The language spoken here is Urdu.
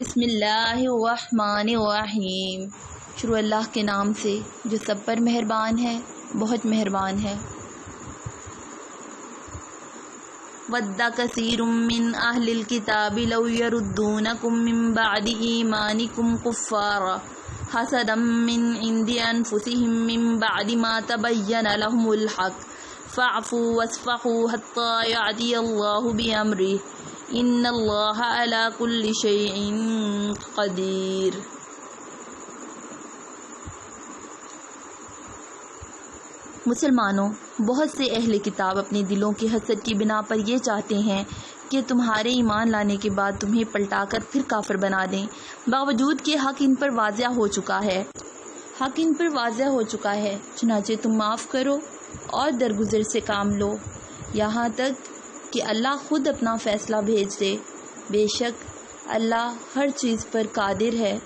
بسم اللہ الرحمن الرحیم، شروع اللہ کے نام سے جو سب پر مہربان ہے، بہت مہربان ہے۔ وَدَّ كَثِيرٌ مِّنْ أَهْلِ الْكِتَابِ لَوْ يَرُدُّونَكُم مِّن بَعْدِ إِيمَانِكُمْ كُفَّارًا حَسَدًا مِّنْ عِندِ أَنفُسِهِم مِّن بَعْدِ مَا تَبَيَّنَ لَهُمُ الْحَقُّ فَاعْفُوا وَاصْفَحُوا حَتَّىٰ يَأْتِيَ اللَّهُ بِأَمْرِهِ إِنَّ اللَّهَ عَلَىٰ كُلِّ شَيْءٍ قَدِيرٌ۔ مسلمانوں، بہت سے اہل کتاب اپنے دلوں کی حسد کی بنا پر یہ چاہتے ہیں کہ تمہارے ایمان لانے کے بعد تمہیں پلٹا کر پھر کافر بنا دیں، باوجود کہ حق ان پر واضح ہو چکا ہے۔ چنانچہ تم معاف کرو اور درگزر سے کام لو یہاں تک کہ اللہ خود اپنا فیصلہ بھیج دے۔ بے شک اللہ ہر چیز پر قادر ہے۔